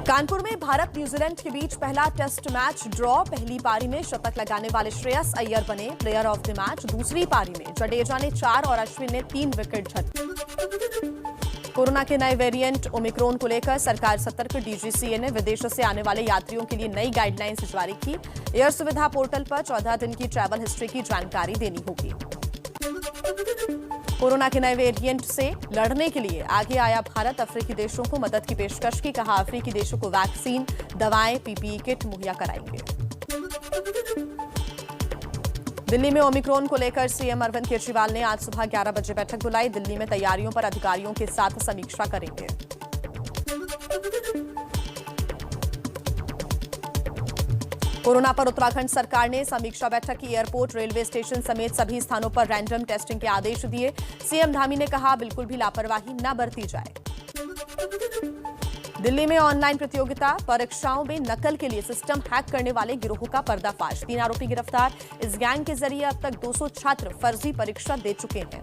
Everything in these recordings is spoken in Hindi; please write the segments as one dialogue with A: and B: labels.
A: कानपुर में भारत न्यूजीलैंड के बीच पहला टेस्ट मैच ड्रॉ। पहली पारी में शतक लगाने वाले श्रेयस अय्यर बने प्लेयर ऑफ द मैच। दूसरी पारी में जडेजा ने 4 और अश्विन ने 3 विकेट झटके। कोरोना के नए वेरिएंट ओमिक्रॉन को लेकर सरकार सतर्क। डीजीसीए ने विदेशों से आने वाले यात्रियों के लिए नई गाइडलाइंस जारी की। एयर सुविधा पोर्टल पर 14 दिन की ट्रैवल हिस्ट्री की जानकारी देनी होगी। कोरोना के नए वेरिएंट से लड़ने के लिए आगे आया भारत। अफ्रीकी देशों को मदद की पेशकश की। कहा, अफ्रीकी देशों को वैक्सीन, दवाएं, पीपीई किट मुहैया कराएंगे। दिल्ली में ओमिक्रॉन को लेकर सीएम अरविंद केजरीवाल ने आज सुबह 11 बजे बैठक बुलाई। दिल्ली में तैयारियों पर अधिकारियों के साथ समीक्षा करेंगे। कोरोना पर उत्तराखंड सरकार ने समीक्षा बैठक की। एयरपोर्ट, रेलवे स्टेशन समेत सभी स्थानों पर रैंडम टेस्टिंग के आदेश दिए। सीएम धामी ने कहा, बिल्कुल भी लापरवाही न बरती जाए। दिल्ली में ऑनलाइन प्रतियोगिता परीक्षाओं में नकल के लिए सिस्टम हैक करने वाले गिरोह का पर्दाफाश। 3 आरोपी गिरफ्तार। इस गैंग के जरिए अब तक 200 छात्र फर्जी परीक्षा दे चुके हैं।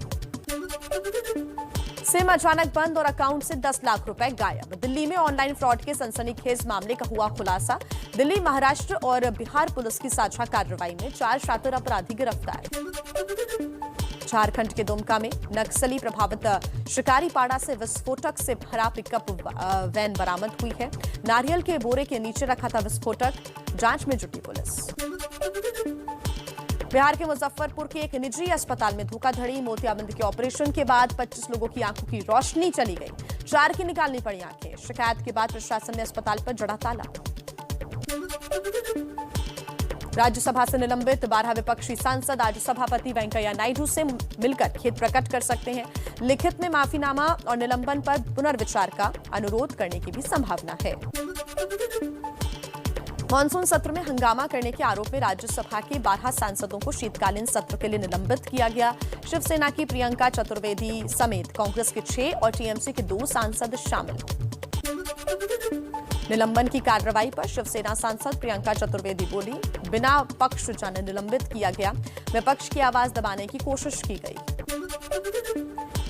A: सिम अचानक बंद और अकाउंट से 10 लाख रुपए गायब। दिल्ली में ऑनलाइन फ्रॉड के सनसनीखेज मामले का हुआ खुलासा। दिल्ली, महाराष्ट्र और बिहार पुलिस की साझा कार्रवाई में 4 शातिर अपराधी गिरफ्तार। झारखंड के दुमका में नक्सली प्रभावित शिकारीपाड़ा से विस्फोटक से भरा पिकअप वैन बरामद हुई है। नारियल के बोरे के नीचे रखा था विस्फोटक। जांच में जुटी पुलिस। बिहार के मुजफ्फरपुर के एक निजी अस्पताल में धोखाधड़ी। मोतियाबिंद के ऑपरेशन के बाद 25 लोगों की आंखों की रोशनी चली गई। 4 की निकालनी पड़ी आंखें। शिकायत के बाद प्रशासन ने अस्पताल पर जड़ा ताला। राज्यसभा से निलंबित 12 विपक्षी सांसद आज सभापति वेंकैया नायडू से मिलकर खेद प्रकट कर सकते हैं। लिखित में माफीनामा और निलंबन पर पुनर्विचार का अनुरोध करने की भी संभावना है। मानसून सत्र में हंगामा करने के आरोप में राज्यसभा के 12 सांसदों को शीतकालीन सत्र के लिए निलंबित किया गया। शिवसेना की प्रियंका चतुर्वेदी समेत कांग्रेस के 6 और टीएमसी के 2 सांसद शामिल। निलंबन की कार्रवाई पर शिवसेना सांसद प्रियंका चतुर्वेदी बोली, बिना पक्ष जाने निलंबित किया गया। विपक्ष की आवाज दबाने की कोशिश की गई।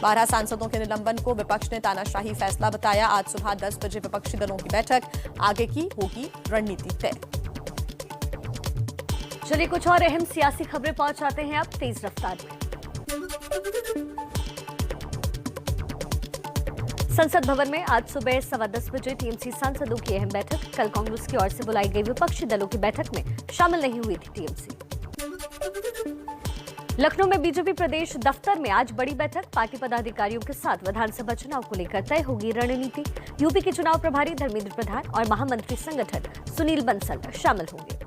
A: 12 सांसदों के निलंबन को विपक्ष ने तानाशाही फैसला बताया। आज सुबह 10 बजे विपक्षी दलों की बैठक। आगे की होगी रणनीति तय।
B: चलिए कुछ और अहम सियासी खबरें पहुंचाते हैं अब तेज रफ्तार में। संसद भवन में आज सुबह 10:15 बजे टीएमसी सांसदों की अहम बैठक। कल कांग्रेस की ओर से बुलाई गई विपक्षी दलों की बैठक में शामिल नहीं हुई थी टीएमसी। लखनऊ में बीजेपी प्रदेश दफ्तर में आज बड़ी बैठक। पार्टी पदाधिकारियों के साथ विधानसभा चुनाव को लेकर तय होगी रणनीति। यूपी के चुनाव प्रभारी धर्मेंद्र प्रधान और महामंत्री संगठन सुनील बंसल शामिल होंगे।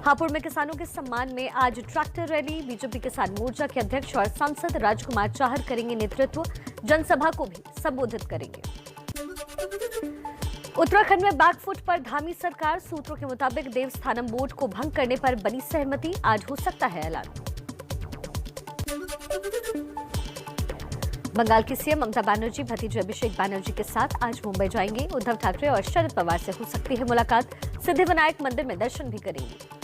B: हापुड़ में किसानों के सम्मान में आज ट्रैक्टर रैली। बीजेपी किसान मोर्चा के अध्यक्ष और सांसद राजकुमार चाहर करेंगे नेतृत्व। जनसभा को भी संबोधित करेंगे। उत्तराखंड में बैकफुट पर धामी सरकार। सूत्रों के मुताबिक देवस्थानम बोर्ड को भंग करने पर बनी सहमति। आज हो सकता है ऐलान। बंगाल की सीएम ममता बनर्जी भतीजे अभिषेक बनर्जी के साथ आज मुंबई जाएंगे। उद्धव ठाकरे और शरद पवार से हो सकती है मुलाकात। सिद्धिविनायक मंदिर में दर्शन भी करेंगे।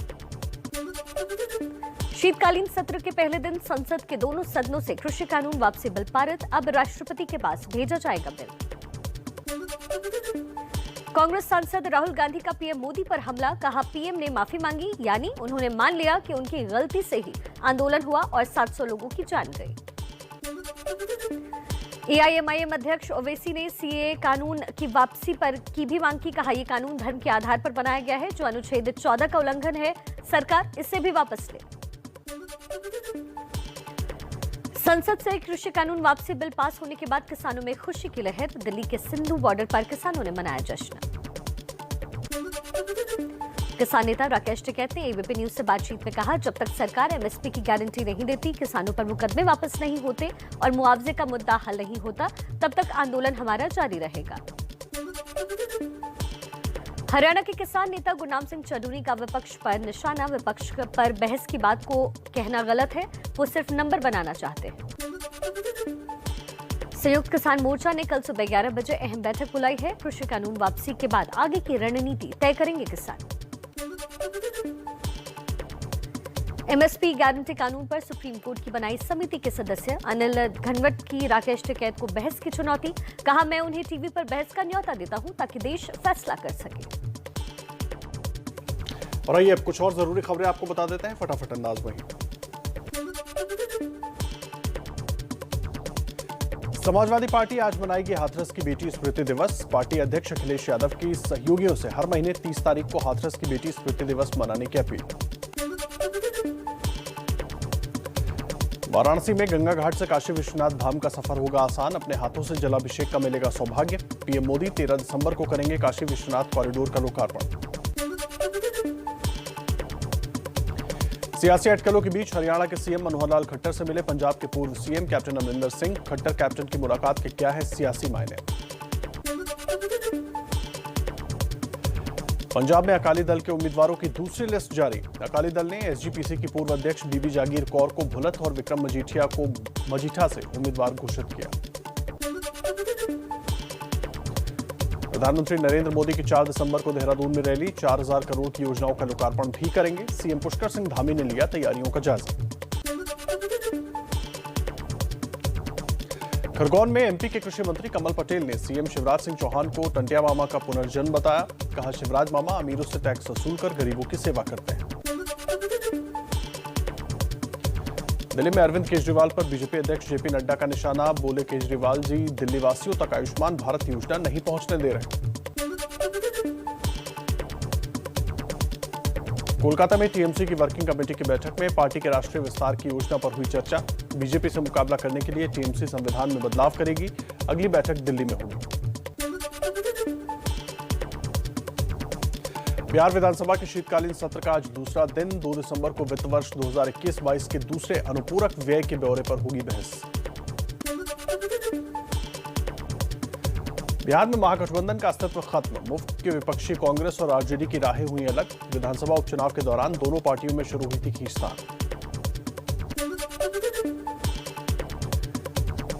B: शीतकालीन सत्र के पहले दिन संसद के दोनों सदनों से कृषि कानून वापसी बिल पारित। अब राष्ट्रपति के पास भेजा जाएगा बिल। कांग्रेस सांसद राहुल गांधी का पीएम मोदी पर हमला। कहा, पीएम ने माफी मांगी, यानी उन्होंने मान लिया कि उनकी गलती से ही आंदोलन हुआ और 700 लोगों की जान गई। एआईएमआईएम अध्यक्ष ओवैसी ने सीएए कानून की वापसी पर की भी मांग की। कहा, यह कानून धर्म के आधार पर बनाया गया है, जो अनुच्छेद 14 का उल्लंघन है। सरकार इसे भी वापस ले। संसद से कृषि कानून वापसी बिल पास होने के बाद किसानों में खुशी की लहर। दिल्ली के सिंधु बॉर्डर पर किसानों ने मनाया जश्न। किसान नेता राकेश टिकैत ने एबीपी न्यूज से बातचीत में कहा, जब तक सरकार एमएसपी की गारंटी नहीं देती, किसानों पर मुकदमे वापस नहीं होते और मुआवजे का मुद्दा हल नहीं होता, तब तक आंदोलन हमारा जारी रहेगा। हरियाणा के किसान नेता गुरनाम सिंह चौधरी का विपक्ष पर निशाना। विपक्ष पर बहस की बात को कहना गलत है, वो सिर्फ नंबर बनाना चाहते हैं। संयुक्त किसान मोर्चा ने कल सुबह 11 बजे अहम बैठक बुलाई है। कृषि कानून वापसी के बाद आगे की रणनीति तय करेंगे किसान। एमएसपी गारंटी कानून पर सुप्रीम कोर्ट की बनाई समिति के सदस्य अनिल घनवट की राकेश टिकैत को बहस की चुनौती। कहा, मैं उन्हें टीवी पर बहस का न्योता देता हूं ताकि देश फैसला कर सके।
C: और आइए अब कुछ और जरूरी खबरें आपको बता देते हैं फटाफट अंदाज में। समाजवादी पार्टी आज मनाएगी हाथरस की बेटी स्मृति दिवस। पार्टी अध्यक्ष अखिलेश यादव की सहयोगियों से हर महीने 30 तारीख को हाथरस की बेटी स्मृति दिवस मनाने की अपील। वाराणसी में गंगा घाट से काशी विश्वनाथ धाम का सफर होगा आसान। अपने हाथों से जलाभिषेक का मिलेगा सौभाग्य। पीएम मोदी 13 दिसंबर को करेंगे काशी विश्वनाथ कॉरिडोर का लोकार्पण। सियासी अटकलों के बीच हरियाणा के सीएम मनोहर लाल खट्टर से मिले पंजाब के पूर्व CM captain Amarinder Singh. Khattar captain की मुलाकात के क्या है सियासी मायने। पंजाब में अकाली दल के उम्मीदवारों की दूसरी लिस्ट जारी। अकाली दल ने एसजीपीसी की पूर्व अध्यक्ष बीबी जागीर कौर को भुलत और विक्रम मजीठिया को मजीठा से उम्मीदवार घोषित किया। प्रधानमंत्री नरेंद्र मोदी की 4 दिसंबर को देहरादून में रैली। 4000 करोड़ की योजनाओं का लोकार्पण भी करेंगे। सीएम पुष्कर सिंह धामी ने लिया तैयारियों का जायजा। खरगोन में एमपी के कृषि मंत्री कमल पटेल ने सीएम शिवराज सिंह चौहान को टंटिया मामा का पुनर्जन्म बताया। कहा, शिवराज मामा अमीरों से टैक्स वसूल कर गरीबों की सेवा करते हैं। दिल्ली में अरविंद केजरीवाल पर बीजेपी अध्यक्ष जेपी नड्डा का निशाना। बोले, केजरीवाल जी दिल्ली वासियों तक आयुष्मान भारत योजना नहीं पहुंचने दे रहे। कोलकाता में टीएमसी की वर्किंग कमेटी की बैठक में पार्टी के राष्ट्रीय विस्तार की योजना पर हुई चर्चा। बीजेपी से मुकाबला करने के लिए टीएमसी संविधान में बदलाव करेगी। अगली बैठक दिल्ली में होगी। बिहार विधानसभा के शीतकालीन सत्र का आज दूसरा दिन। 2 दिसंबर को वित्त वर्ष 2021-22 के दूसरे अनुपूरक व्यय के ब्यौरे पर होगी बहस। बिहार में महागठबंधन का अस्तित्व खत्म। मुफ्त के विपक्षी कांग्रेस और आरजेडी की राहें हुई अलग। विधानसभा उपचुनाव के दौरान दोनों पार्टियों में शुरू हुई थी खींचतान।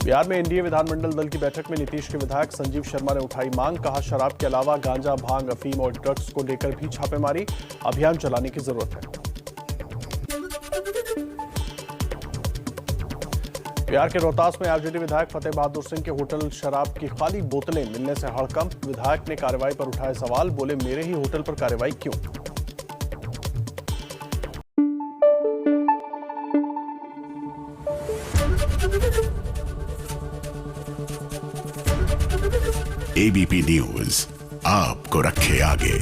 C: बिहार में एनडीए विधानमंडल दल की बैठक में नीतीश के विधायक संजीव शर्मा ने उठाई मांग। कहा, शराब के अलावा गांजा, भांग, अफीम और ड्रग्स को लेकर भी छापेमारी अभियान चलाने की जरूरत है। बिहार के रोहतास में आरजेडी विधायक फतेह बहादुर सिंह के होटल शराब की खाली बोतलें मिलने से हड़कंप। विधायक ने कार्रवाई पर उठाए सवाल। बोले, मेरे ही होटल पर कार्रवाई क्यों।
D: एबीपी न्यूज आपको रखे आगे।